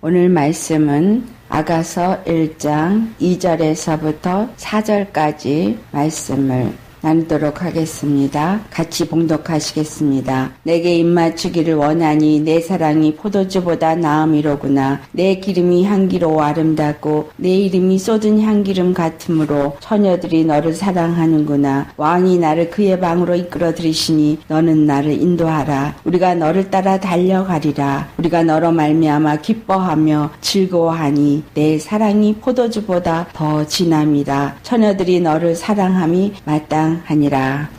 오늘 말씀은 아가서 1장 2절에서부터 4절까지 말씀을 나누도록 하겠습니다. 같이 봉독하시겠습니다. 내게 입맞추기를 원하니 내 사랑이 포도주보다 나음이로구나. 내 기름이 향기로 아름답고 내 이름이 쏟은 향기름 같으므로 처녀들이 너를 사랑하는구나. 왕이 나를 그의 방으로 이끌어 들이시니 너는 나를 인도하라. 우리가 너를 따라 달려가리라. 우리가 너로 말미암아 기뻐하며 즐거워하니 내 사랑이 포도주보다 더 진함이라. 처녀들이 너를 사랑함이 마땅하니라.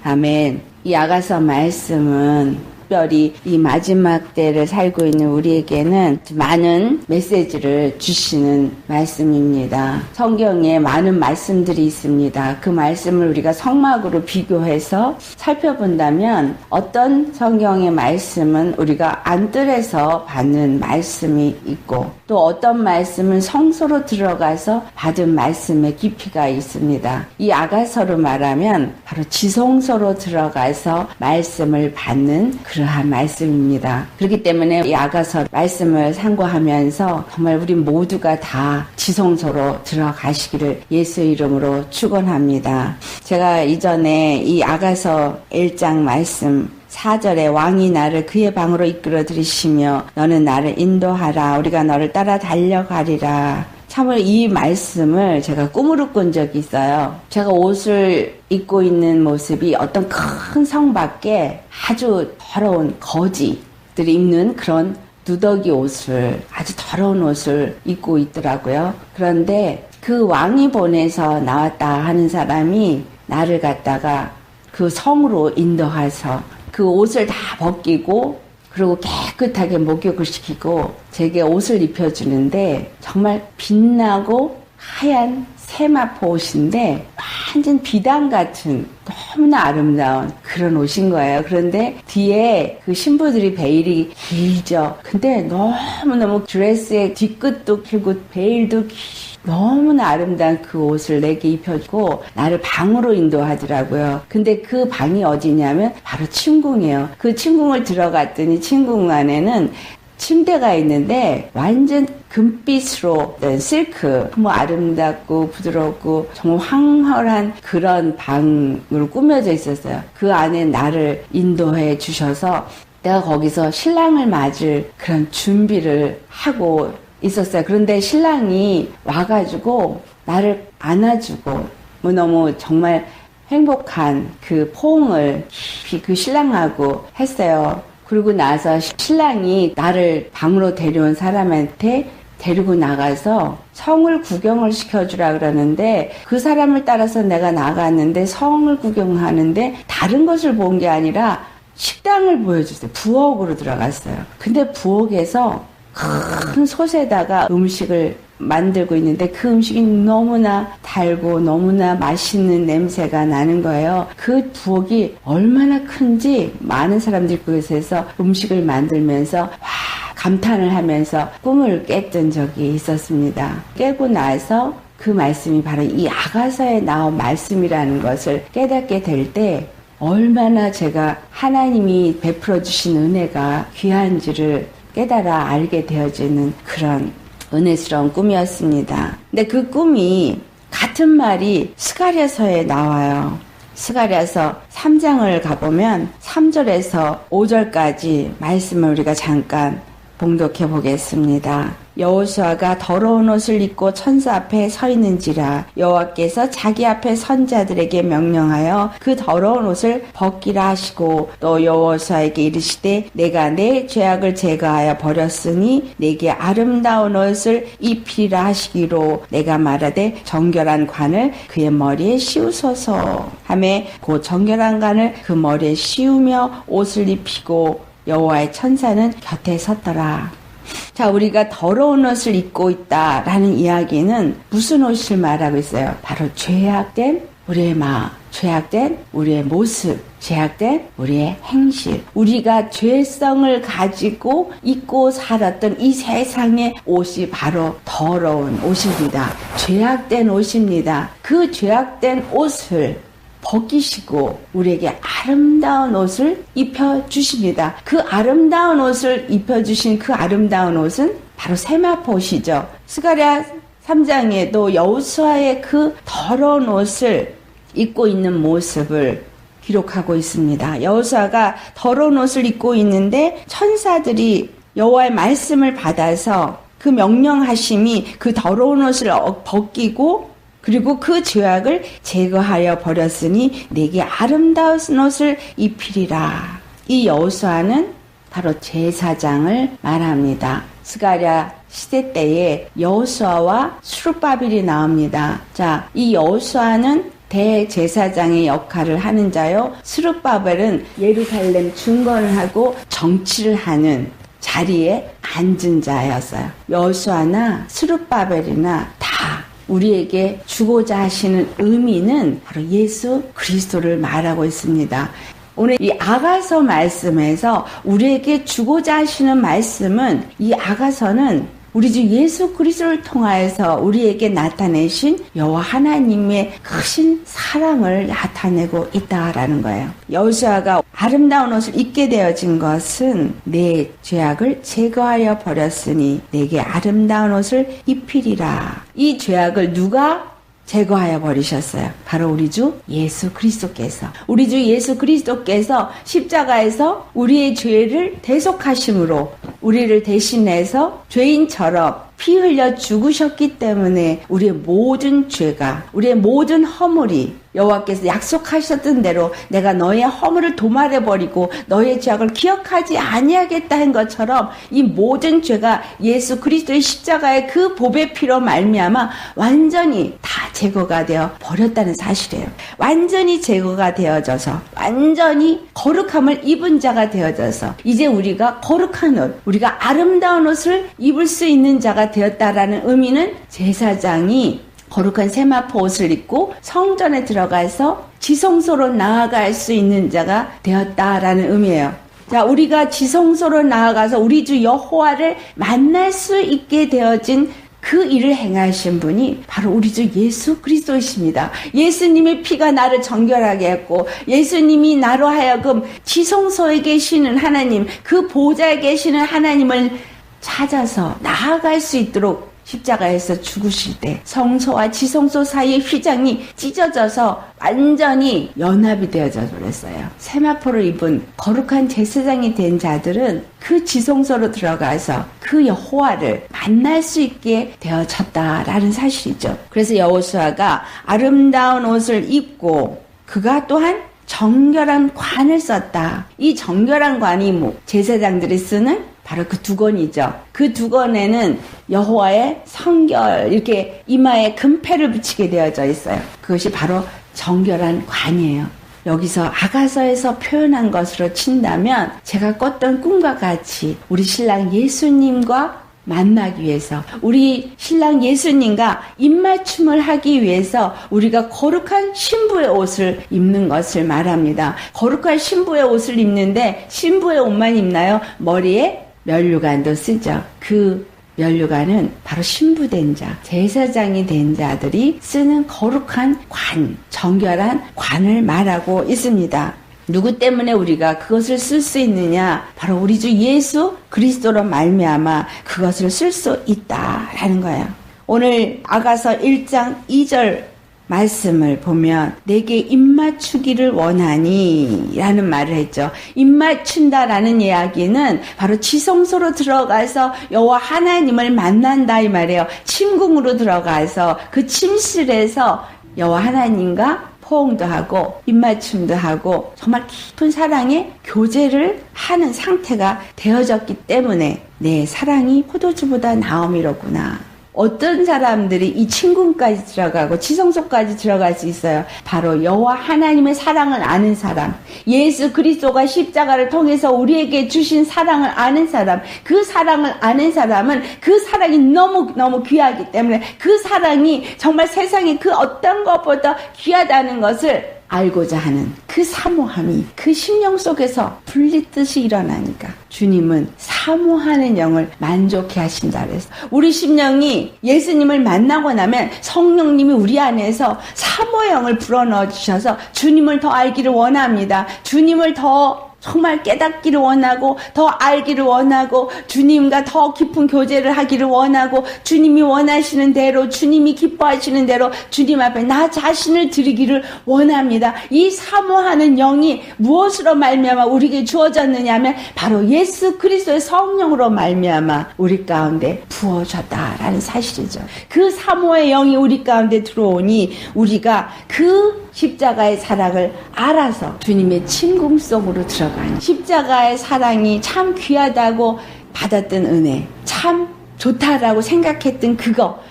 아멘. 이 아가서 말씀은 특별히 이 마지막 때를 살고 있는 우리에게는 많은 메시지를 주시는 말씀입니다. 성경에 많은 말씀들이 있습니다. 그 말씀을 우리가 성막으로 비교해서 살펴본다면 어떤 성경의 말씀은 우리가 안뜰에서 받는 말씀이 있고 또 어떤 말씀은 성소로 들어가서 받은 말씀의 깊이가 있습니다. 이 아가서로 말하면 바로 지성소로 들어가서 말씀을 받는 그러한 말씀입니다. 그렇기 때문에 이 아가서 말씀을 상고하면서 정말 우리 모두가 다 지성소로 들어가시기를 예수 이름으로 축원합니다. 제가 이전에 이 아가서 1장 말씀 4절에 왕이 나를 그의 방으로 이끌어 들이시며 너는 나를 인도하라. 우리가 너를 따라 달려가리라. 참으로 이 말씀을 제가 꿈으로 꾼 적이 있어요. 제가 옷을 입고 있는 모습이 어떤 큰 성 밖에 아주 더러운 거지들이 입는 그런 누더기 옷을, 아주 더러운 옷을 입고 있더라고요. 그런데 그 왕이 보내서 나왔다 하는 사람이 나를 갖다가 그 성으로 인도해서 그 옷을 다 벗기고 그리고 깨끗하게 목욕을 시키고 제게 옷을 입혀주는데 정말 빛나고 하얀 세마포 옷인데 완전 비단 같은 너무나 아름다운 그런 옷인 거예요. 그런데 뒤에 그 신부들이 베일이 길죠. 근데 너무너무 드레스의 뒤끝도 길고 베일도 너무나 아름다운 그 옷을 내게 입혀주고 나를 방으로 인도하더라고요. 근데 그 방이 어디냐면 바로 침궁이에요. 그 침궁을 들어갔더니 침궁 안에는 침대가 있는데 완전 금빛으로 된 실크, 아름답고 부드럽고 정말 황홀한 그런 방으로 꾸며져 있었어요. 그 안에 나를 인도해 주셔서 내가 거기서 신랑을 맞을 그런 준비를 하고 있었어요. 그런데 신랑이 와가지고 나를 안아주고 너무 정말 행복한 그 포옹을 깊이 그 신랑하고 했어요. 그리고 나서 신랑이 나를 방으로 데려온 사람한테 데리고 나가서 성을 구경을 시켜주라 그러는데 그 사람을 따라서 내가 나갔는데 성을 구경하는데 다른 것을 본 게 아니라 식당을 보여줬어요. 부엌으로 들어갔어요. 근데 부엌에서 큰 솥에다가 음식을 만들고 있는데 그 음식이 너무나 달고 너무나 맛있는 냄새가 나는 거예요. 그 부엌이 얼마나 큰지 많은 사람들이 그곳에서 음식을 만들면서 감탄을 하면서 꿈을 깼던 적이 있었습니다. 깨고 나서 그 말씀이 바로 이 아가서에 나온 말씀이라는 것을 깨닫게 될 때 얼마나 제가 하나님이 베풀어 주신 은혜가 귀한지를 깨달아 알게 되어지는 그런 은혜스러운 꿈이었습니다. 근데 그 꿈이 같은 말이 스가랴서에 나와요. 스가랴서 3장을 가보면 3절에서 5절까지 말씀을 우리가 잠깐 봉독해 보겠습니다. 여호수아가 더러운 옷을 입고 천사 앞에 서 있는지라 여호와께서 자기 앞에 선자들에게 명령하여 그 더러운 옷을 벗기라 하시고 또 여호수아에게 이르시되 내가 내 죄악을 제거하여 버렸으니 내게 아름다운 옷을 입히라 하시기로 내가 말하되 정결한 관을 그의 머리에 씌우소서 하매 그 정결한 관을 그 머리에 씌우며 옷을 입히고 여호와의 천사는 곁에 섰더라. 자, 우리가 더러운 옷을 입고 있다라는 이야기는 무슨 옷을 말하고 있어요? 바로 죄악된 우리의 마음, 죄악된 우리의 모습, 죄악된 우리의 행실. 우리가 죄성을 가지고 입고 살았던 이 세상의 옷이 바로 더러운 옷입니다. 죄악된 옷입니다. 그 죄악된 옷을 벗기시고 우리에게 아름다운 옷을 입혀주십니다. 그 아름다운 옷을 입혀주신 그 아름다운 옷은 바로 세마포시죠. 스가랴 3장에도 여호수아의 그 더러운 옷을 입고 있는 모습을 기록하고 있습니다. 여호수아가 더러운 옷을 입고 있는데 천사들이 여호와의 말씀을 받아서 그 명령하심이 그 더러운 옷을 벗기고 그리고 그 죄악을 제거하여 버렸으니 내게 아름다운 옷을 입히리라. 이 여호수아는 바로 제사장을 말합니다. 스가랴 시대 때에 여호수아와 스룹바벨이 나옵니다. 자, 이 여호수아는 대제사장의 역할을 하는 자요. 스룹바벨은 예루살렘 중건을 하고 정치를 하는 자리에 앉은 자였어요. 여호수아나 스룹바벨이나 다 우리에게 주고자 하시는 의미는 바로 예수 그리스도를 말하고 있습니다. 오늘 이 아가서 말씀에서 우리에게 주고자 하시는 말씀은 이 아가서는 우리 주 예수 그리스도를 통하여서 우리에게 나타내신 여호와 하나님의 크신 사랑을 나타내고 있다라는 거예요. 여호수아가 아름다운 옷을 입게 되어진 것은 내 죄악을 제거하여 버렸으니 내게 아름다운 옷을 입히리라. 이 죄악을 누가 제거하여 버리셨어요? 바로 우리 주 예수 그리스도께서. 우리 주 예수 그리스도께서 십자가에서 우리의 죄를 대속하심으로 우리를 대신해서 죄인처럼 피 흘려 죽으셨기 때문에 우리의 모든 죄가, 우리의 모든 허물이 여호와께서 약속하셨던 대로 내가 너의 허물을 도말해버리고 너의 죄악을 기억하지 아니하겠다 한 것처럼 이 모든 죄가 예수 그리스도의 십자가의 그 보배 피로 말미암아 완전히 다 제거가 되어 버렸다는 사실이에요. 완전히 제거가 되어져서 완전히 거룩함을 입은 자가 되어져서 이제 우리가 거룩한 옷, 우리가 아름다운 옷을 입을 수 있는 자가 되었다라는 의미는 제사장이 거룩한 세마포 옷을 입고 성전에 들어가서 지성소로 나아갈 수 있는 자가 되었다라는 의미예요. 자, 우리가 지성소로 나아가서 우리 주 여호와를 만날 수 있게 되어진 그 일을 행하신 분이 바로 우리 주 예수 그리스도이십니다. 예수님의 피가 나를 정결하게 했고 예수님이 나로 하여금 지성소에 계시는 하나님, 그 보좌에 계시는 하나님을 찾아서 나아갈 수 있도록 십자가에서 죽으실 때 성소와 지성소 사이의 휘장이 찢어져서 완전히 연합이 되어져 버렸어요. 세마포를 입은 거룩한 제사장이 된 자들은 그 지성소로 들어가서 그 여호와를 만날 수 있게 되어졌다라는 사실이죠. 그래서 여호수아가 아름다운 옷을 입고 그가 또한 정결한 관을 썼다. 이 정결한 관이 제사장들이 쓰는 바로 그 두건이죠. 그 두건에는 여호와의 성결 이렇게 이마에 금패를 붙이게 되어져 있어요. 그것이 바로 정결한 관이에요. 여기서 아가서에서 표현한 것으로 친다면 제가 꿨던 꿈과 같이 우리 신랑 예수님과 만나기 위해서 우리 신랑 예수님과 입맞춤을 하기 위해서 우리가 거룩한 신부의 옷을 입는 것을 말합니다. 거룩한 신부의 옷을 입는데 신부의 옷만 입나요? 머리에 면류관도 쓰죠. 그 면류관은 바로 신부된 자, 제사장이 된 자들이 쓰는 거룩한 관, 정결한 관을 말하고 있습니다. 누구 때문에 우리가 그것을 쓸 수 있느냐? 바로 우리 주 예수 그리스도로 말미암아 그것을 쓸 수 있다라는 거예요. 오늘 아가서 1장 2절 말씀을 보면 내게 입맞추기를 원하니 라는 말을 했죠. 입맞춘다라는 이야기는 바로 지성소로 들어가서 여호와 하나님을 만난다 이 말이에요. 침궁으로 들어가서 그 침실에서 여호와 하나님과 포옹도 하고 입맞춤도 하고 정말 깊은 사랑의 교제를 하는 상태가 되어졌기 때문에 내 사랑이 포도주보다 나음이로구나. 어떤 사람들이 이 침궁까지 들어가고 지성소까지 들어갈 수 있어요? 바로 여호와 하나님의 사랑을 아는 사람, 예수 그리스도가 십자가를 통해서 우리에게 주신 사랑을 아는 사람, 그 사랑을 아는 사람은 그 사랑이 너무 귀하기 때문에 그 사랑이 정말 세상에 그 어떤 것보다 귀하다는 것을 알고자 하는 그 사모함이 그 심령 속에서 불릿듯이 일어나니까 주님은 사모하는 영을 만족해 하신다 그래서 우리 심령이 예수님을 만나고 나면 성령님이 우리 안에서 사모의 영을 불어넣어 주셔서 주님을 더 알기를 원합니다. 주님을 더 정말 깨닫기를 원하고 더 알기를 원하고 주님과 더 깊은 교제를 하기를 원하고 주님이 원하시는 대로 주님이 기뻐하시는 대로 주님 앞에 나 자신을 드리기를 원합니다. 이 사모하는 영이 무엇으로 말미암아 우리에게 주어졌느냐 하면 바로 예수 그리스도의 성령으로 말미암아 우리 가운데 부어졌다라는 사실이죠. 그 사모의 영이 우리 가운데 들어오니 우리가 그 십자가의 사랑을 알아서 주님의 침공 속으로 들어가니 십자가의 사랑이 참 귀하다고 받았던 은혜, 참 좋다라고 생각했던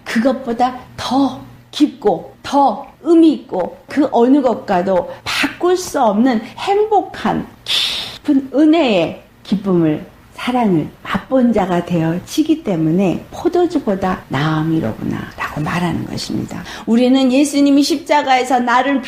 그것보다 더 깊고 더 의미 있고 그 어느 것과도 바꿀 수 없는 행복한 깊은 은혜의 기쁨을 사랑을 맛본 자가 되어지기 때문에 포도주보다 나음이로구나 라고 말하는 것입니다. 우리는 예수님이 십자가에서 나를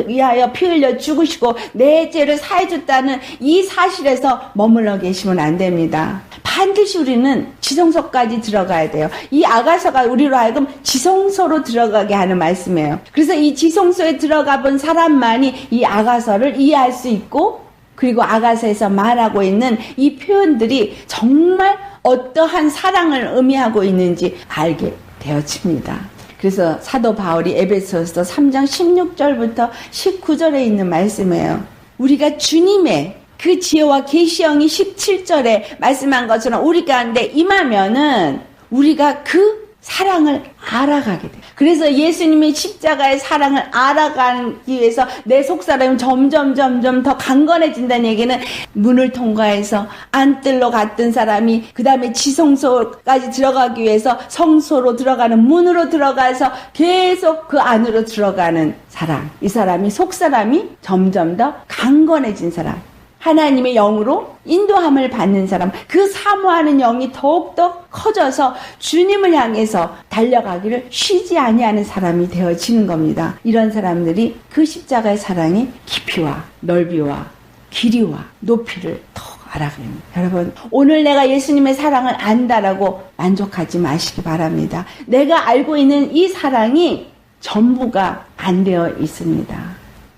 위하여 피 흘려 죽으시고 내 죄를 사해줬다는 이 사실에서 머물러 계시면 안 됩니다. 반드시 우리는 지성소까지 들어가야 돼요. 이 아가서가 우리로 하여금 지성소로 들어가게 하는 말씀이에요. 그래서 이 지성소에 들어가 본 사람만이 이 아가서를 이해할 수 있고 그리고 아가서에서 말하고 있는 이 표현들이 정말 어떠한 사랑을 의미하고 있는지 알게 되어집니다. 그래서 사도 바울이 에베소서 3장 16절부터 19절에 있는 말씀이에요. 우리가 주님의 그 지혜와 계시형이 17절에 말씀한 것처럼 우리 가운데 임하면은 우리가 그 사랑을 알아가게 돼요. 그래서 예수님의 십자가의 사랑을 알아가기 위해서 내 속사람이 점점 더 강건해진다는 얘기는 문을 통과해서 안뜰로 갔던 사람이 그 다음에 지성소까지 들어가기 위해서 성소로 들어가는 문으로 들어가서 계속 그 안으로 들어가는 사람. 이 사람이 속사람이 점점 더 강건해진 사람. 하나님의 영으로 인도함을 받는 사람, 그 사모하는 영이 더욱더 커져서 주님을 향해서 달려가기를 쉬지 아니하는 사람이 되어지는 겁니다. 이런 사람들이 그 십자가의 사랑의 깊이와 넓이와 길이와 높이를 더 알아갑니다. 여러분, 오늘 내가 예수님의 사랑을 안다라고 만족하지 마시기 바랍니다. 내가 알고 있는 이 사랑이 전부가 안 되어 있습니다.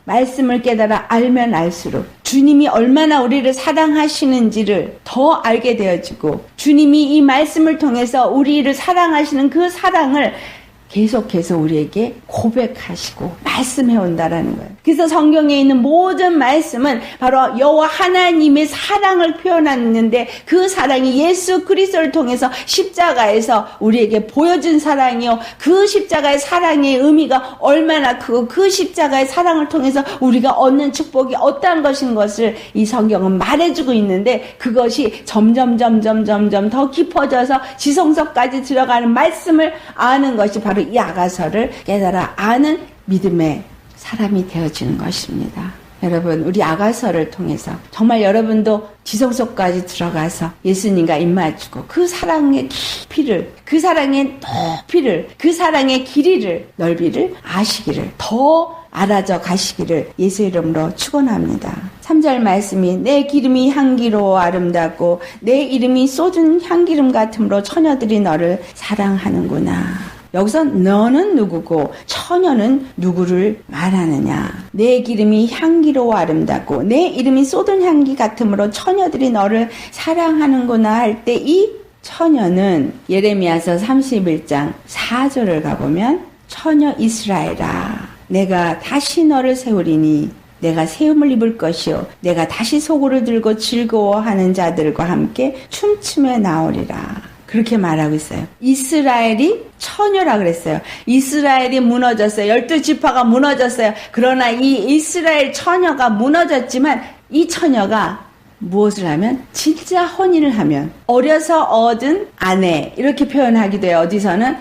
말씀을 깨달아 알면 알수록 주님이 얼마나 우리를 사랑하시는지를 더 알게 되어지고 주님이 이 말씀을 통해서 우리를 사랑하시는 그 사랑을 계속해서 우리에게 고백하시고 말씀해온다라는 거예요. 그래서 성경에 있는 모든 말씀은 바로 여호와 하나님의 사랑을 표현하는데 그 사랑이 예수 그리스도를 통해서 십자가에서 우리에게 보여준 사랑이요. 그 십자가의 사랑의 의미가 얼마나 크고 그 십자가의 사랑을 통해서 우리가 얻는 축복이 어떠한 것인 것을 이 성경은 말해주고 있는데 그것이 점점 더 깊어져서 지성소까지 들어가는 말씀을 아는 것이 바로 이 아가서를 깨달아 아는 믿음의 사람이 되어지는 것입니다. 여러분, 우리 아가서를 통해서 정말 여러분도 지성소까지 들어가서 예수님과 입맞추고 그 사랑의 깊이를, 그 사랑의 높이를, 그 사랑의 길이를, 넓이를 아시기를, 더 알아져 가시기를 예수 이름으로 축원합니다. 3절 말씀이 내 기름이 향기로워 아름답고 내 이름이 쏟은 향기름 같으므로 처녀들이 너를 사랑하는구나. 여기서 너는 누구고 처녀는 누구를 말하느냐. 내 기름이 향기로워 아름답고 내 이름이 쏟은 향기 같으므로 처녀들이 너를 사랑하는구나 할 때 이 처녀는 예레미야서 31장 4절을 가보면 처녀 이스라엘아 내가 다시 너를 세우리니 내가 세움을 입을 것이요 내가 다시 소고를 들고 즐거워하는 자들과 함께 춤추며 나오리라. 그렇게 말하고 있어요. 이스라엘이 처녀라 그랬어요. 이스라엘이 무너졌어요. 12지파가 무너졌어요. 그러나 이 이스라엘 처녀가 무너졌지만 이 처녀가 무엇을 하면 진짜 혼인을 하면 어려서 얻은 아내 이렇게 표현하기도 해요. 어디서는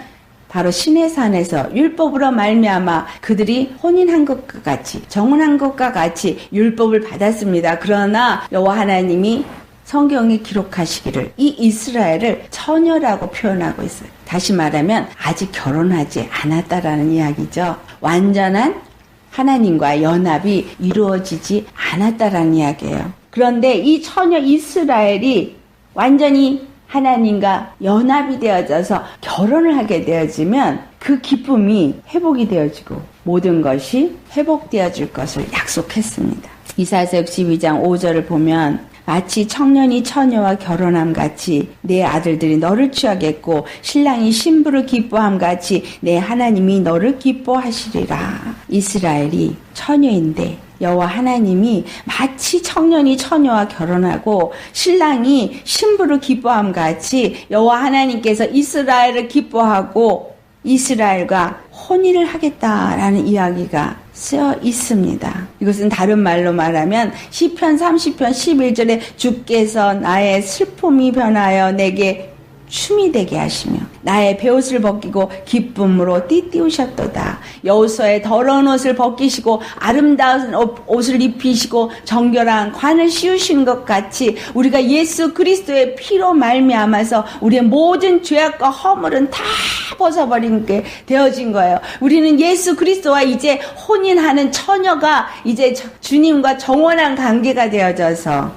바로 시내산에서 율법으로 말미암아 그들이 혼인한 것과 같이 정혼한 것과 같이 율법을 받았습니다. 그러나 여호와 하나님이 성경에 기록하시기를 이 이스라엘을 처녀라고 표현하고 있어요. 다시 말하면 아직 결혼하지 않았다라는 이야기죠. 완전한 하나님과 연합이 이루어지지 않았다라는 이야기예요. 그런데 이 처녀 이스라엘이 완전히 하나님과 연합이 되어져서 결혼을 하게 되어지면 그 기쁨이 회복이 되어지고 모든 것이 회복되어질 것을 약속했습니다. 이사야서 62장 5절을 보면 마치 청년이 처녀와 결혼함 같이 내 아들들이 너를 취하겠고 신랑이 신부를 기뻐함 같이 내 하나님이 너를 기뻐하시리라. 이스라엘이 처녀인데 여호와 하나님이 마치 청년이 처녀와 결혼하고 신랑이 신부를 기뻐함 같이 여호와 하나님께서 이스라엘을 기뻐하고 이스라엘과 혼인을 하겠다라는 이야기가 쓰여 있습니다. 이것은 다른 말로 말하면 시편 30편 11절에 주께서 나의 슬픔이 변하여 내게 춤이 되게 하시며 나의 베옷을 벗기고 기쁨으로 띠띠우셨도다. 여호수아의 더러운 옷을 벗기시고 아름다운 옷을 입히시고 정결한 관을 씌우시는 것 같이 우리가 예수 그리스도의 피로 말미암아서 우리의 모든 죄악과 허물은 다 벗어버린 게 되어진 거예요. 우리는 예수 그리스도와 이제 혼인하는 처녀가 이제 주님과 정원한 관계가 되어져서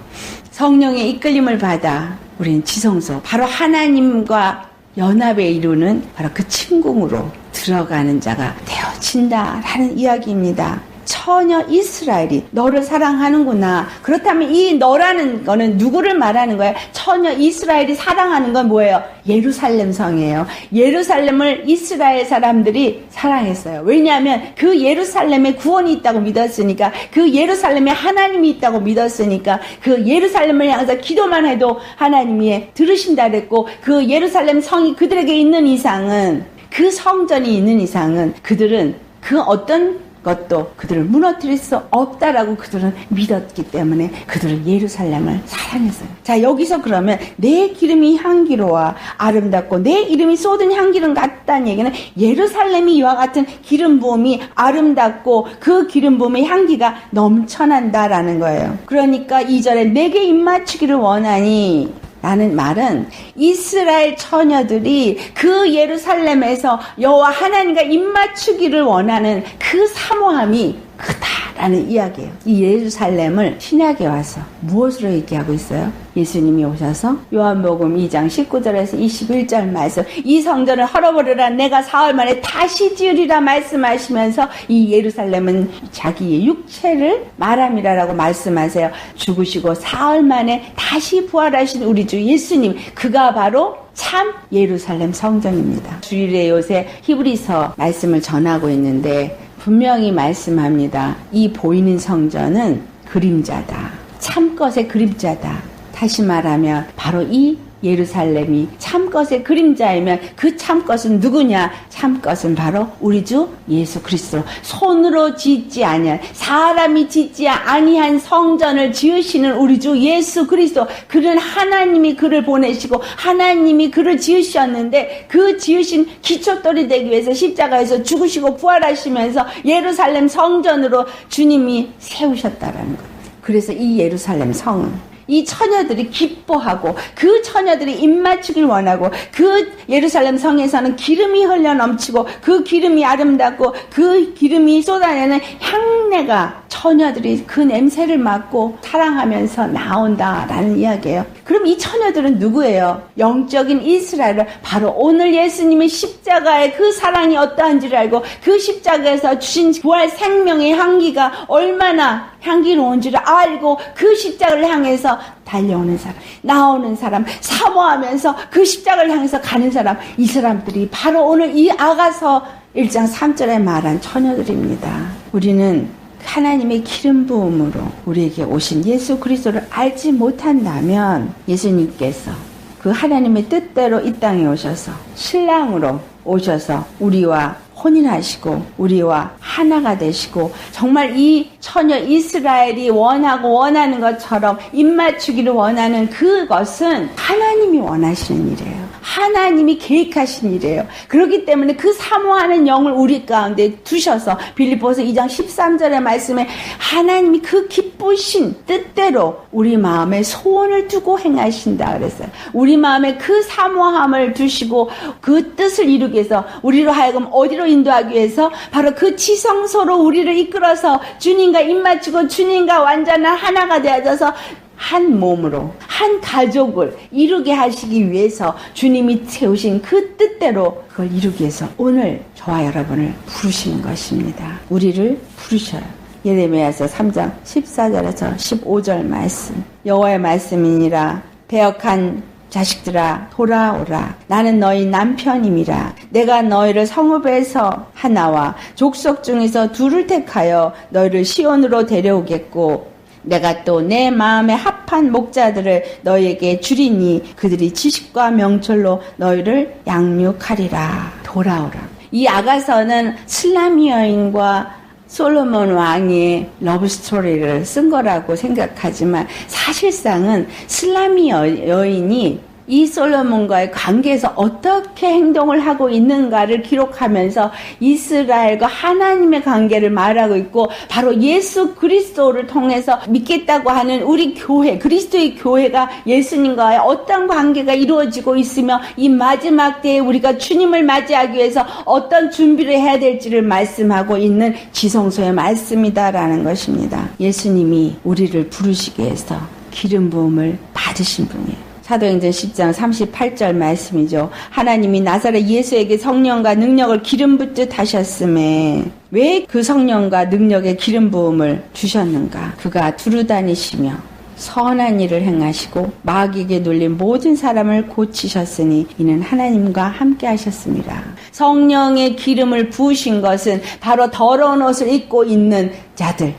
성령의 이끌림을 받아 우리는 지성소, 바로 하나님과 연합에 이루는 바로 그 침공으로 들어가는 자가 되어진다라는 이야기입니다. 처녀 이스라엘이 너를 사랑하는구나. 그렇다면 이 너라는 거는 누구를 말하는 거예요? 처녀 이스라엘이 사랑하는 건 뭐예요? 예루살렘 성이에요. 예루살렘을 이스라엘 사람들이 사랑했어요. 왜냐하면 그 예루살렘에 구원이 있다고 믿었으니까, 그 예루살렘에 하나님이 있다고 믿었으니까, 그 예루살렘을 향해서 기도만 해도 하나님이 들으신다 그랬고, 그 예루살렘 성이 그들에게 있는 이상은, 그 성전이 있는 이상은 그들은 그 어떤 것도 그들을 무너뜨릴 수 없다라고 그들은 믿었기 때문에 그들은 예루살렘을 사랑했어요. 자, 여기서 그러면 내 기름이 향기로워 아름답고 내 이름이 쏟은 향기름 같다는 얘기는 예루살렘이 이와 같은 기름 부음이 아름답고 그 기름 부음의 향기가 넘쳐난다라는 거예요. 그러니까 2절에 내게 입맞추기를 원하니 라는 말은 이스라엘 처녀들이 그 예루살렘에서 여호와 하나님과 입맞추기를 원하는 그 사모함이 크다라는 이야기예요. 이 예루살렘을 신약에 와서 무엇으로 얘기하고 있어요? 예수님이 오셔서 요한복음 2장 19절에서 21절 말씀, 이 성전을 헐어버리라 내가 사흘 만에 다시 지으리라 말씀하시면서 이 예루살렘은 자기의 육체를 말함이라라고 말씀하세요. 죽으시고 사흘 만에 다시 부활하신 우리 주 예수님, 그가 바로 참 예루살렘 성전입니다. 주일에 요새 히브리서 말씀을 전하고 있는데 분명히 말씀합니다. 이 보이는 성전은 그림자다. 참것의 그림자다. 다시 말하면 바로 이 예루살렘이 참것의 그림자이면 그 참것은 누구냐? 참것은 바로 우리 주 예수 그리스도. 손으로 짓지 아니한, 사람이 짓지 아니한 성전을 지으시는 우리 주 예수 그리스도. 그는 하나님이 그를 보내시고 하나님이 그를 지으셨는데 그 지으신 기초돌이 되기 위해서 십자가에서 죽으시고 부활하시면서 예루살렘 성전으로 주님이 세우셨다라는 거예요. 그래서 이 예루살렘 성은 이 처녀들이 기뻐하고 그 처녀들이 입맞추길 원하고 그 예루살렘 성에서는 기름이 흘러 넘치고 그 기름이 아름답고 그 기름이 쏟아내는 향내가 처녀들이 그 냄새를 맡고 사랑하면서 나온다라는 이야기예요. 그럼 이 처녀들은 누구예요? 영적인 이스라엘을 바로 오늘 예수님의 십자가의 그 사랑이 어떠한지를 알고 그 십자가에서 주신 부활 생명의 향기가 얼마나 향기로운지를 알고 그 십자가를 향해서 달려오는 사람, 나오는 사람, 사모하면서 그 십자가를 향해서 가는 사람, 이 사람들이 바로 오늘 이 아가서 1장 3절에 말한 처녀들입니다. 우리는 하나님의 기름 부음으로 우리에게 오신 예수 그리스도를 알지 못한다면 예수님께서 그 하나님의 뜻대로 이 땅에 오셔서 신랑으로 오셔서 우리와 혼인하시고 우리와 하나가 되시고 정말 이 처녀 이스라엘이 원하고 원하는 것처럼 입맞추기를 원하는 그것은 하나님이 원하시는 일이에요. 하나님이 계획하신 일이에요. 그렇기 때문에 그 사모하는 영을 우리 가운데 두셔서 빌립보서 2장 13절의 말씀에 하나님이 그 기쁘신 뜻대로 우리 마음에 소원을 두고 행하신다 그랬어요. 우리 마음에 그 사모함을 두시고 그 뜻을 이루기 위해서 우리로 하여금 어디로 인도하기 위해서 바로 그 지성소로 우리를 이끌어서 주님과 입맞추고 주님과 완전한 하나가 되어져서 한 몸으로 한 가족을 이루게 하시기 위해서 주님이 세우신 그 뜻대로 그걸 이루기 위해서 오늘 저와 여러분을 부르시는 것입니다. 우리를 부르셔요. 예레미야서 3장 14절에서 15절 말씀. 여호와의 말씀이니라. 배역한 자식들아 돌아오라. 나는 너희 남편임이라. 내가 너희를 성읍에서 하나와 족속 중에서 둘을 택하여 너희를 시온으로 데려오겠고 내가 또 내 마음에 합한 목자들을 너희에게 주리니 그들이 지식과 명철로 너희를 양육하리라. 돌아오라. 이 아가서는 슬라미 여인과 솔로몬 왕의 러브스토리를 쓴 거라고 생각하지만 사실상은 슬라미 여인이 이 솔로몬과의 관계에서 어떻게 행동을 하고 있는가를 기록하면서 이스라엘과 하나님의 관계를 말하고 있고 바로 예수 그리스도를 통해서 믿겠다고 하는 우리 교회, 그리스도의 교회가 예수님과의 어떤 관계가 이루어지고 있으며 이 마지막 때에 우리가 주님을 맞이하기 위해서 어떤 준비를 해야 될지를 말씀하고 있는 지성소의 말씀이다라는 것입니다. 예수님이 우리를 부르시기 위해서 기름 부음을 받으신 분이에요. 사도행전 10장 38절 말씀이죠. 하나님이 나사렛 예수에게 성령과 능력을 기름 붓듯 하셨음에 왜 그 성령과 능력의 기름 부음을 주셨는가? 그가 두루 다니시며 선한 일을 행하시고 마귀에게 눌린 모든 사람을 고치셨으니 이는 하나님과 함께 하셨습니다. 성령의 기름을 부으신 것은 바로 더러운 옷을 입고 있는 자들,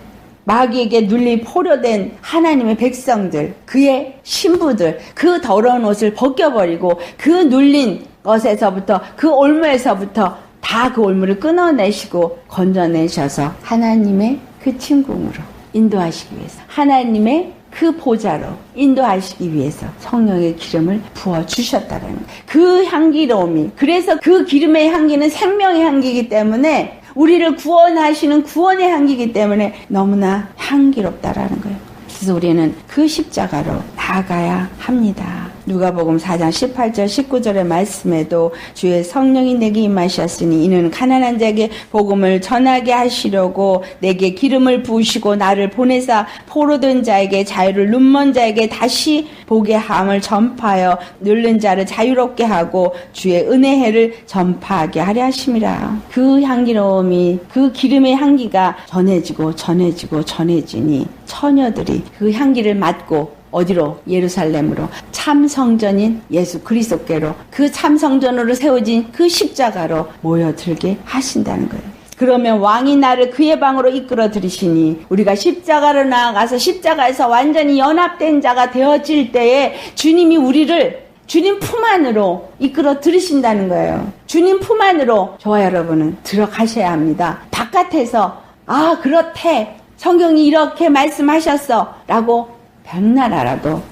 마귀에게 눌린 포로된 하나님의 백성들, 그의 신부들, 그 더러운 옷을 벗겨버리고 그 눌린 것에서부터, 그 올무에서부터 다 그 올무를 끊어내시고 건져내셔서 하나님의 그 친궁으로 인도하시기 위해서, 하나님의 그 보좌로 인도하시기 위해서 성령의 기름을 부어주셨다는 거예요. 그 향기로움이, 그래서 그 기름의 향기는 생명의 향기이기 때문에 우리를 구원하시는 구원의 향기이기 때문에 너무나 향기롭다라는 거예요. 그래서 우리는 그 십자가로 나아가야 합니다. 누가복음 4장 18절 19절의 말씀에도 주의 성령이 내게 임하셨으니 이는 가난한 자에게 복음을 전하게 하시려고 내게 기름을 부으시고 나를 보내사 포로된 자에게 자유를, 눈먼 자에게 다시 보게 함을 전파하여 눌른 자를 자유롭게 하고 주의 은혜해를 전파하게 하려 하심이라. 그 향기로움이, 그 기름의 향기가 전해지니 처녀들이 그 향기를 맡고 어디로? 예루살렘으로, 참성전인 예수 그리스도께로, 그 참성전으로 세워진 그 십자가로 모여들게 하신다는 거예요. 그러면 왕이 나를 그의 방으로 이끌어 들이시니 우리가 십자가로 나아가서 십자가에서 완전히 연합된 자가 되어질 때에 주님이 우리를 주님 품 안으로 이끌어 들이신다는 거예요. 주님 품 안으로 저와 여러분은 들어가셔야 합니다. 바깥에서 그렇대, 성경이 이렇게 말씀하셨어 라고 백날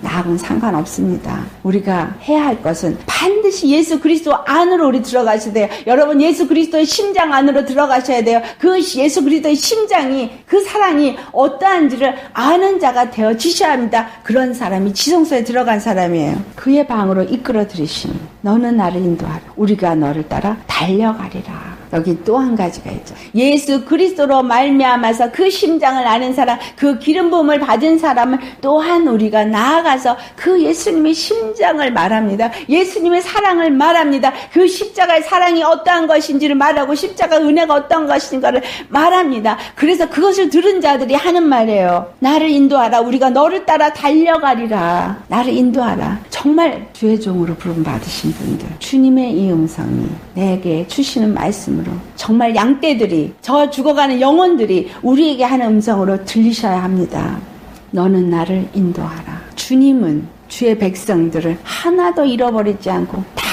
나하고는 상관없습니다. 우리가 해야 할 것은 반드시 예수 그리스도 안으로 우리 들어가셔야 돼요. 여러분, 예수 그리스도의 심장 안으로 들어가셔야 돼요. 그 예수 그리스도의 심장이, 그 사랑이 어떠한지를 아는 자가 되어지셔야 합니다. 그런 사람이 지성소에 들어간 사람이에요. 그의 방으로 이끌어 들이시니 너는 나를 인도하라. 우리가 너를 따라 달려가리라. 여기 또 한 가지가 있죠. 예수 그리스도로 말미암아서 그 심장을 아는 사람, 그 기름 부음을 받은 사람을 또한 우리가 나아가서 그 예수님의 심장을 말합니다. 예수님의 사랑을 말합니다. 그 십자가의 사랑이 어떠한 것인지를 말하고 십자가 은혜가 어떤 것인가를 말합니다. 그래서 그것을 들은 자들이 하는 말이에요. 나를 인도하라. 우리가 너를 따라 달려가리라. 나를 인도하라. 정말 주의 종으로 부름 받으신 분들, 주님의 이 음성이 내게 주시는 말씀으로 정말 양떼들이, 저 죽어가는 영혼들이 우리에게 하는 음성으로 들리셔야 합니다. 너는 나를 인도하라. 주님은 주의 백성들을 하나도 잃어버리지 않고 다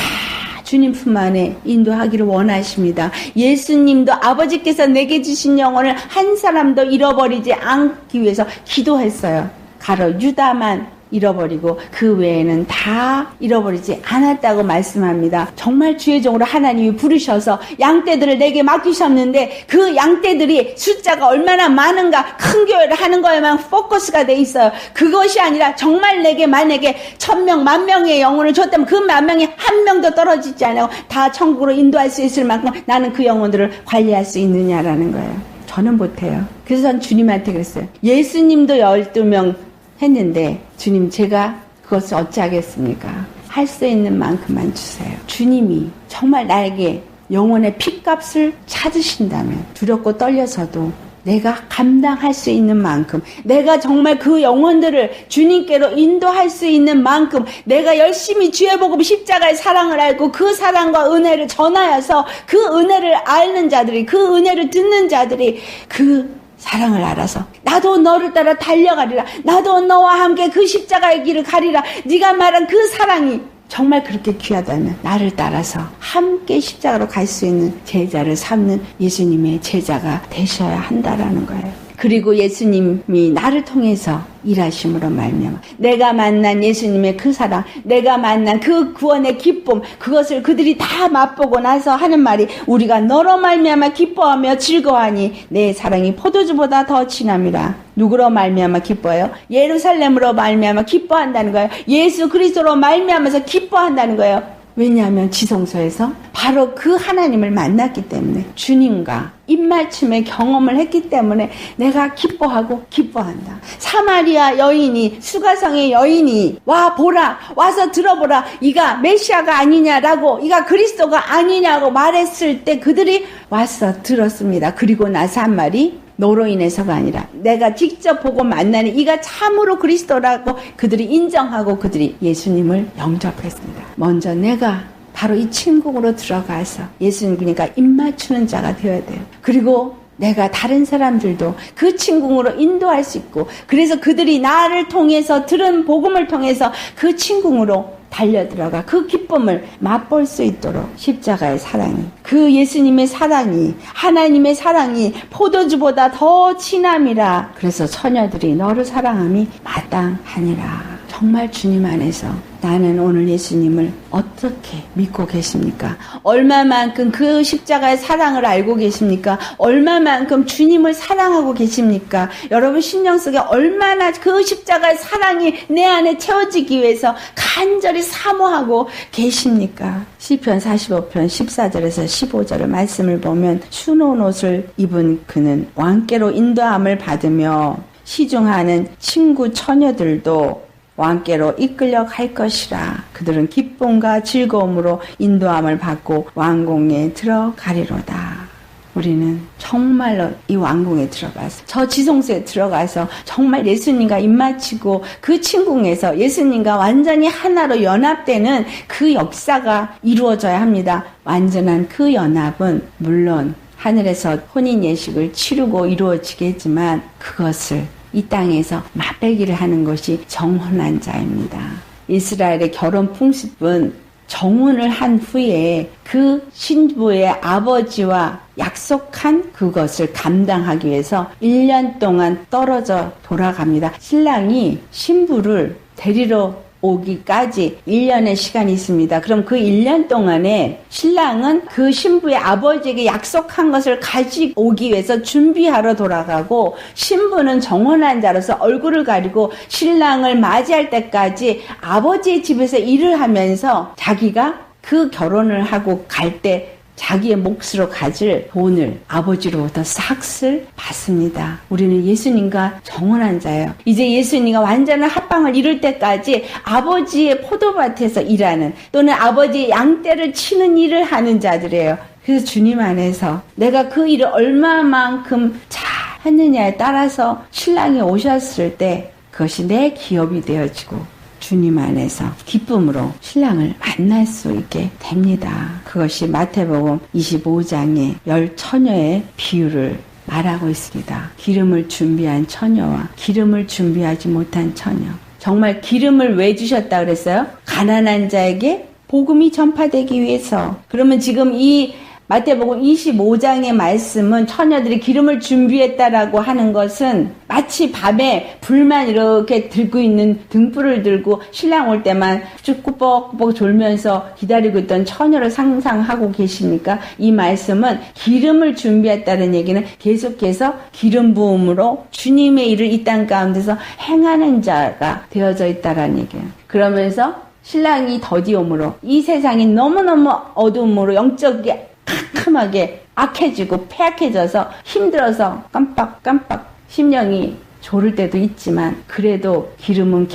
주님 품 안에 인도하기를 원하십니다. 예수님도 아버지께서 내게 주신 영혼을 한 사람도 잃어버리지 않기 위해서 기도했어요. 가로 유다만 잃어버리고 그 외에는 다 잃어버리지 않았다고 말씀합니다. 정말 주의 종으로 하나님이 부르셔서 양떼들을 내게 맡기셨는데 그 양떼들이 숫자가 얼마나 많은가, 큰 교회를 하는 거에만 포커스가 돼 있어요. 그것이 아니라 정말 내게 만약에 1000명, 10,000명의 영혼을 줬다면 그 10,000명이 한 명도 떨어지지 않고 다 천국으로 인도할 수 있을 만큼 나는 그 영혼들을 관리할 수 있느냐라는 거예요. 저는 못해요. 그래서 전 주님한테 그랬어요. 예수님도 12명 했는데 주님, 제가 그것을 어찌하겠습니까? 할 수 있는 만큼만 주세요. 주님이 정말 나에게 영혼의 핏값을 찾으신다면 두렵고 떨려서도 내가 감당할 수 있는 만큼, 내가 정말 그 영혼들을 주님께로 인도할 수 있는 만큼 내가 열심히 주의 복음 십자가의 사랑을 알고 그 사랑과 은혜를 전하여서 그 은혜를 아는 자들이, 그 은혜를 듣는 자들이 그 사랑을 알아서 나도 너를 따라 달려가리라, 나도 너와 함께 그 십자가의 길을 가리라, 네가 말한 그 사랑이 정말 그렇게 귀하다면 나를 따라서 함께 십자가로 갈 수 있는 제자를 삼는 예수님의 제자가 되셔야 한다라는 거예요. 그리고 예수님이 나를 통해서 일하심으로 말미암아 내가 만난 예수님의 그 사랑, 내가 만난 그 구원의 기쁨, 그것을 그들이 다 맛보고 나서 하는 말이 우리가 너로 말미암아 기뻐하며 즐거워하니 내 사랑이 포도주보다 더 진함이라. 누구로 말미암아 기뻐해요? 예루살렘으로 말미암아 기뻐한다는 거예요. 예수 그리스도로 말미암아서 기뻐한다는 거예요. 왜냐하면 지성소에서 바로 그 하나님을 만났기 때문에, 주님과 입맞춤의 경험을 했기 때문에 내가 기뻐하고 기뻐한다. 사마리아 여인이, 수가성의 여인이 와 보라, 와서 들어보라, 이가 메시아가 아니냐라고, 이가 그리스도가 아니냐고 말했을 때 그들이 와서 들었습니다. 그리고 나서 한 말이 너로 인해서가 아니라 내가 직접 보고 만나는 이가 참으로 그리스도라고 그들이 인정하고 그들이 예수님을 영접했습니다. 먼저 내가 바로 이 침국으로 들어가서 예수님, 그러니까 입맞추는 자가 되어야 돼요. 그리고 내가 다른 사람들도 그 침국으로 인도할 수 있고, 그래서 그들이 나를 통해서 들은 복음을 통해서 그 침국으로 달려들어가 그 기쁨을 맛볼 수 있도록 십자가의 사랑이, 그 예수님의 사랑이, 하나님의 사랑이 포도주보다 더 진함이라. 그래서 처녀들이 너를 사랑함이 마땅하니라. 정말 주님 안에서 나는 오늘 예수님을 어떻게 믿고 계십니까? 얼마만큼 그 십자가의 사랑을 알고 계십니까? 얼마만큼 주님을 사랑하고 계십니까? 여러분 심령 속에 얼마나 그 십자가의 사랑이 내 안에 채워지기 위해서 간절히 사모하고 계십니까? 시편 45편 14절에서 15절의 말씀을 보면 수놓은 옷을 입은 그는 왕께로 인도함을 받으며 시중하는 친구 처녀들도 왕께로 이끌려 갈 것이라. 그들은 기쁨과 즐거움으로 인도함을 받고 왕궁에 들어가리로다. 우리는 정말로 이 왕궁에 들어가서, 저 지성소에 들어가서 정말 예수님과 입맞추고 그 침궁에서 예수님과 완전히 하나로 연합되는 그 역사가 이루어져야 합니다. 완전한 그 연합은 물론 하늘에서 혼인 예식을 치르고 이루어지겠지만 그것을 이 땅에서 맛배기를 하는 것이 정혼한 자입니다. 이스라엘의 결혼 풍습은 정혼을 한 후에 그 신부의 아버지와 약속한 그것을 감당하기 위해서 1년 동안 떨어져 돌아갑니다. 신랑이 신부를 데리러 오기까지 1년의 시간이 있습니다. 그럼 그 1년 동안에 신랑은 그 신부의 아버지에게 약속한 것을 가지고 오기 위해서 준비하러 돌아가고, 신부는 정혼한 자로서 얼굴을 가리고 신랑을 맞이할 때까지 아버지의 집에서 일을 하면서 자기가 그 결혼을 하고 갈 때 자기의 몫으로 가질 돈을 아버지로부터 삭슬 받습니다. 우리는 예수님과 정혼한 자예요. 이제 예수님과 완전한 합방을 이룰 때까지 아버지의 포도밭에서 일하는, 또는 아버지의 양떼를 치는 일을 하는 자들이에요. 그래서 주님 안에서 내가 그 일을 얼마만큼 잘 했느냐에 따라서 신랑이 오셨을 때 그것이 내 기업이 되어지고 주님 안에서 기쁨으로 신랑을 만날 수 있게 됩니다. 그것이 마태복음 25장의 10처녀의 비유를 말하고 있습니다. 기름을 준비한 처녀와 기름을 준비하지 못한 처녀. 정말 기름을 왜 주셨다 그랬어요? 가난한 자에게 복음이 전파되기 위해서. 그러면 지금 이 마태복음 25장의 말씀은 처녀들이 기름을 준비했다라고 하는 것은 마치 밤에 불만 이렇게 들고 있는 등불을 들고 신랑 올 때만 쭉 꾸벅꾸벅 졸면서 기다리고 있던 처녀를 상상하고 계십니까? 이 말씀은 기름을 준비했다는 얘기는 계속해서 기름 부음으로 주님의 일을 이 땅 가운데서 행하는 자가 되어져 있다라는 얘기예요. 그러면서 신랑이 더디옴으로 이 세상이 너무너무 어두움으로 영적이 캄캄하게 악해지고 폐악해져서 힘들어서 깜빡깜빡 심령이 졸을 때도 있지만, 그래도 기름은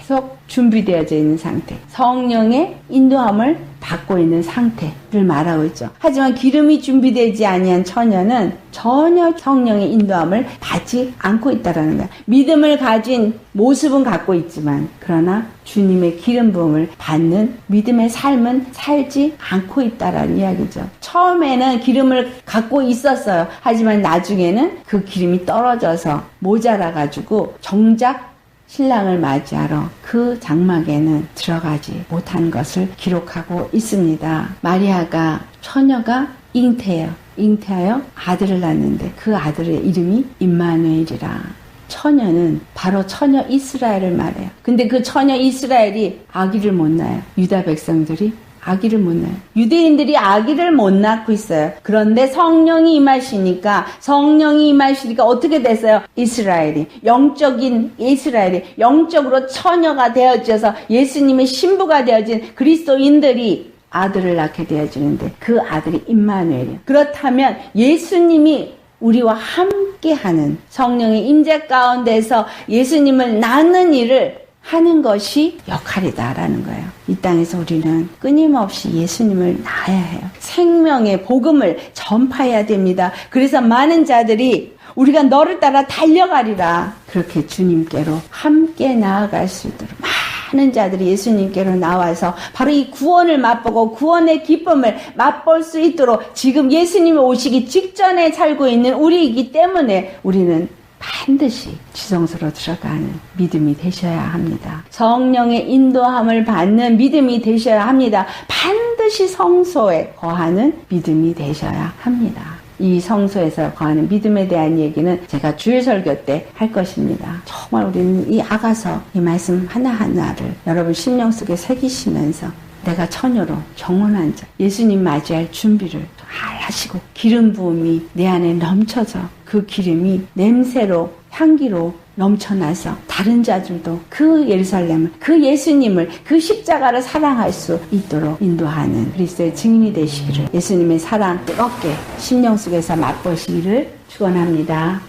계속 준비되어져 있는 상태, 성령의 인도함을 받고 있는 상태를 말하고 있죠. 하지만 기름이 준비되지 아니한 처녀는 전혀 성령의 인도함을 받지 않고 있다라는 거야. 믿음을 가진 모습은 갖고 있지만 그러나 주님의 기름 부음을 받는 믿음의 삶은 살지 않고 있다라는 이야기죠. 처음에는 기름을 갖고 있었어요. 하지만 나중에는 그 기름이 떨어져서 모자라가지고 정작 신랑을 맞이하러 그 장막에는 들어가지 못한 것을 기록하고 있습니다. 마리아가 처녀가 잉태하여 아들을 낳는데 그 아들의 이름이 임마누엘이라. 처녀는 바로 처녀 이스라엘을 말해요. 근데 그 처녀 이스라엘이 아기를 못 낳아요. 유다 백성들이 아기를 못 낳아요. 유대인들이 아기를 못 낳고 있어요. 그런데 성령이 임하시니까 어떻게 됐어요? 영적인 이스라엘이 영적으로 처녀가 되어져서 예수님의 신부가 되어진 그리스도인들이 아들을 낳게 되어지는데 그 아들이 임마누엘이에요. 그렇다면 예수님이 우리와 함께하는 성령의 임재 가운데서 예수님을 낳는 일을 하는 것이 역할이다라는 거예요. 이 땅에서 우리는 끊임없이 예수님을 낳아야 해요. 생명의 복음을 전파해야 됩니다. 그래서 많은 자들이 우리가 너를 따라 달려가리라. 그렇게 주님께로 함께 나아갈 수 있도록 많은 자들이 예수님께로 나와서 바로 이 구원을 맛보고 구원의 기쁨을 맛볼 수 있도록 지금 예수님이 오시기 직전에 살고 있는 우리이기 때문에 우리는 반드시 지성소로 들어가는 믿음이 되셔야 합니다. 성령의 인도함을 받는 믿음이 되셔야 합니다. 반드시 성소에 거하는 믿음이 되셔야 합니다. 이 성소에서 거하는 믿음에 대한 얘기는 제가 주일 설교 때 할 것입니다. 정말 우리는 이 아가서 이 말씀 하나하나를 여러분 심령 속에 새기시면서 내가 처녀로 정혼한 자 예수님 맞이할 준비를 잘 하시고 기름 부음이 내 안에 넘쳐서 그 기름이 냄새로 향기로 넘쳐나서 다른 자들도 그 예루살렘을 그 예수님을 그 십자가를 사랑할 수 있도록 인도하는 그리스도의 증인이 되시기를 예수님의 사랑 뜨겁게 심령 속에서 맛보시기를 축원합니다.